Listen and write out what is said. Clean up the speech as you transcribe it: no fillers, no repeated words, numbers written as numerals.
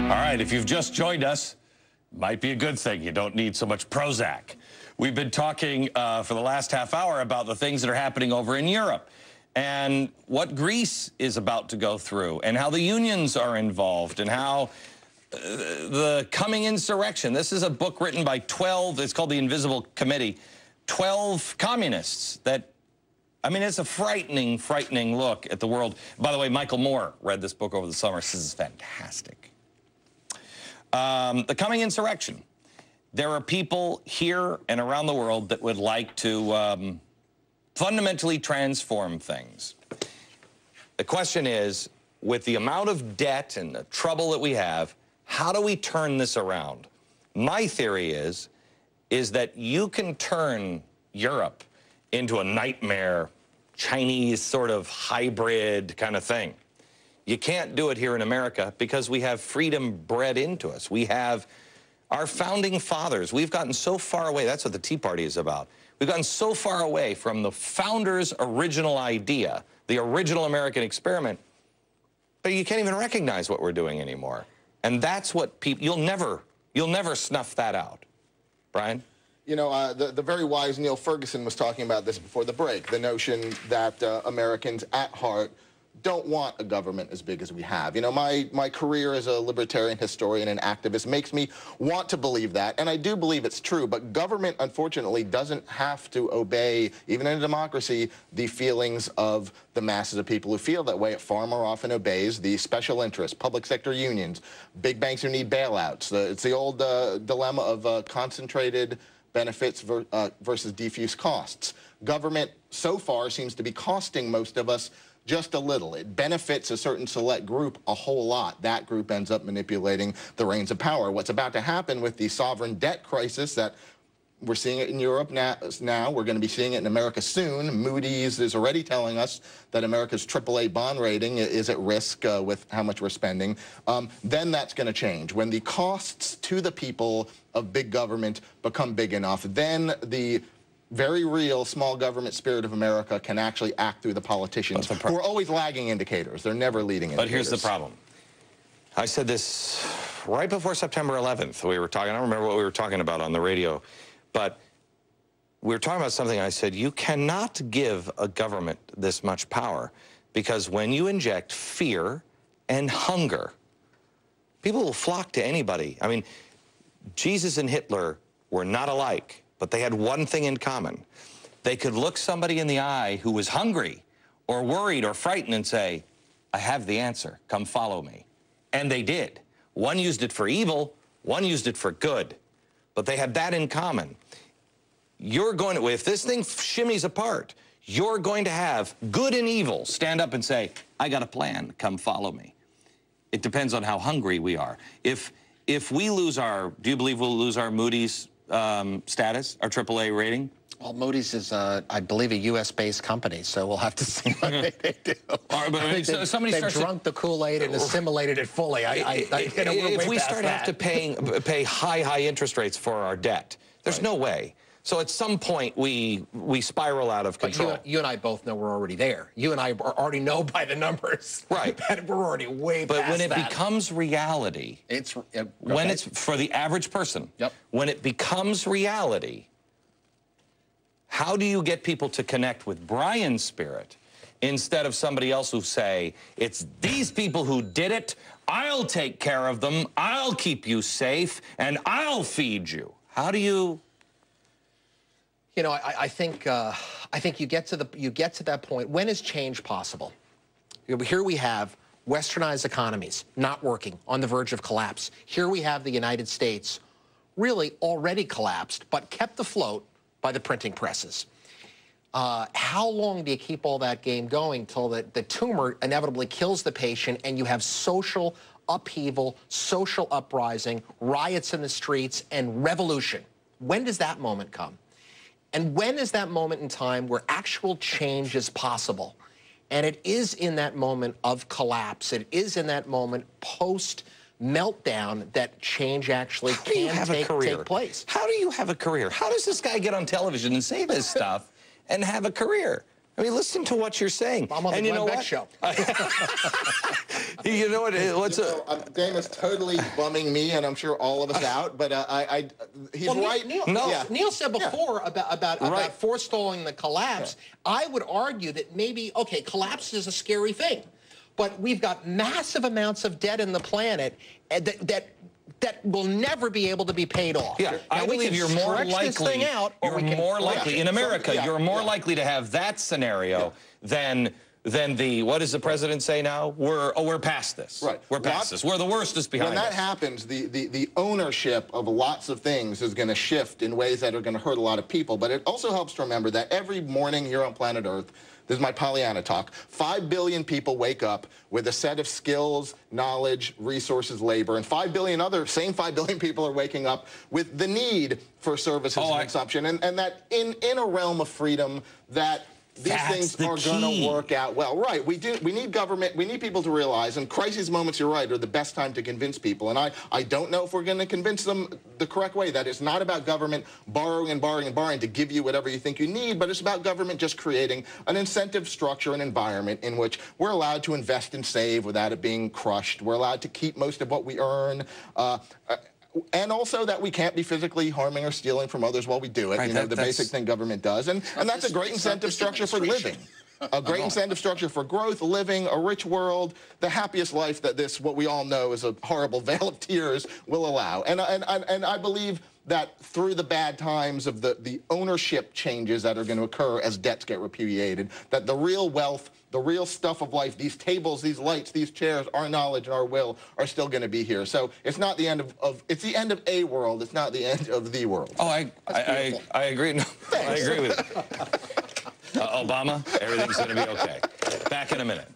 All right, if you've just joined us, might be a good thing. You don't need so much Prozac. We've been talking for the last half hour about the things that are happening over in Europe and what Greece is about to go through and how the unions are involved and how the coming insurrection. This is a book written by 12, it's called The Invisible Committee, 12 communists that, I mean, it's a frightening, frightening look at the world. By the way, Michael Moore read this book over the summer. This is fantastic. The coming insurrection. There are people here and around the world that would like to fundamentally transform things. The question is, with the amount of debt and the trouble that we have, how do we turn this around? My theory is that you can turn Europe into a nightmare, Chinese sort of hybrid kind of thing. You can't do it here in America because we have freedom bred into us. We have our founding fathers. We've gotten so far away. That's what the Tea Party is about. We've gotten so far away from the founders' original idea, the original American experiment, but you can't even recognize what we're doing anymore. And that's what people, you'll never snuff that out. Brian? You know, the very wise Neil Ferguson was talking about this before the break, the notion that Americans at heart don't want a government as big as we have. You know, my career as a libertarian historian and activist makes me want to believe that, and I do believe it's true, but government, unfortunately, doesn't have to obey, even in a democracy, the feelings of the masses of people who feel that way. It far more often obeys the special interests, public sector unions, big banks who need bailouts. It's the old dilemma of concentrated benefits versus diffuse costs. Government, so far, seems to be costing most of us just a little. It benefits a certain select group a whole lot. That group ends up manipulating the reins of power. What's about to happen with the sovereign debt crisis that we're seeing it in Europe now, we're going to be seeing it in America soon. Moody's is already telling us that America's AAA bond rating is at risk with how much we're spending. Then that's going to change. When the costs to the people of big government become big enough, then the very real small government spirit of America can actually act through the politicians who are always lagging indicators. They're never leading indicators. But here's the problem. I said this right before September 11th. We were talking, I don't remember what we were talking about on the radio, but we were talking about something. I said, you cannot give a government this much power because when you inject fear and hunger, people will flock to anybody. I mean, Jesus and Hitler were not alike, but they had one thing in common. They could look somebody in the eye who was hungry or worried or frightened and say, I have the answer, come follow me. And they did. One used it for evil, one used it for good, but they had that in common. You're going to, if this thing shimmies apart, you're going to have good and evil stand up and say, I got a plan, come follow me. It depends on how hungry we are. If we lose our, do you believe we'll lose our Moody's status, our AAA rating? Well, Moody's is, I believe, a U.S.-based company, so we'll have to see what they do. Right, but they've drunk the Kool-Aid and assimilated it fully. If we start to have to pay high interest rates for our debt, there's no way. So at some point, we spiral out of control. But you and I both know we're already there. You and I already know by the numbers. Right. That we're already way past that. But when it becomes reality, when it's for the average person, when it becomes reality, how do you get people to connect with Brian's spirit instead of somebody else who say, it's these people who did it, I'll take care of them, I'll keep you safe, and I'll feed you? How do you... You know, I think you get to that point. When is change possible? Here we have westernized economies not working, on the verge of collapse. Here we have the United States really already collapsed, but kept afloat by the printing presses. How long do you keep all that game going till the tumor inevitably kills the patient and you have social upheaval, social uprising, riots in the streets, and revolution? When does that moment come? And when is that moment in time where actual change is possible? And it is in that moment of collapse. It is in that moment post-meltdown that change actually can take place. How do you have a career? How does this guy get on television and say this stuff and have a career? I mean, listen to what you're saying. I'm on the Glenn Beck show. You know what? Dame is totally bumming me, and I'm sure all of us out. But he's right. Neil said before about forestalling the collapse. Yeah. I would argue that maybe collapse is a scary thing, but we've got massive amounts of debt in the planet that will never be able to be paid off. Yeah, I believe you're more likely. You're more likely in America. You're more likely to have that scenario than the, what does the president say now? We're past this. Right. We're past this. We're the worst is behind us. When that happens, the ownership of lots of things is going to shift in ways that are going to hurt a lot of people. But it also helps to remember that every morning here on planet Earth, this is my Pollyanna talk, 5 billion people wake up with a set of skills, knowledge, resources, labor, and 5 billion same 5 billion people are waking up with the need for services and consumption. And that in a realm of freedom that these things are going to work out well. Right. We need government. We need people to realize, and crisis moments, you're right, are the best time to convince people. And I don't know if we're going to convince them the correct way, that it's not about government borrowing and borrowing and borrowing to give you whatever you think you need, but it's about government just creating an incentive structure, an environment in which we're allowed to invest and save without it being crushed. We're allowed to keep most of what we earn. And also that we can't be physically harming or stealing from others while we do it. Right, the basic thing government does. And that's a great incentive structure for living. A great incentive structure for growth, living, a rich world, the happiest life that what we all know is a horrible veil of tears, will allow. And I believe that through the bad times of the ownership changes that are going to occur as debts get repudiated, that the real wealth, the real stuff of life, these tables, these lights, these chairs, our knowledge and our will are still going to be here. So it's not the end it's the end of a world. It's not the end of the world. Oh, I agree. No, I agree with it. Obama, everything's going to be okay. Back in a minute.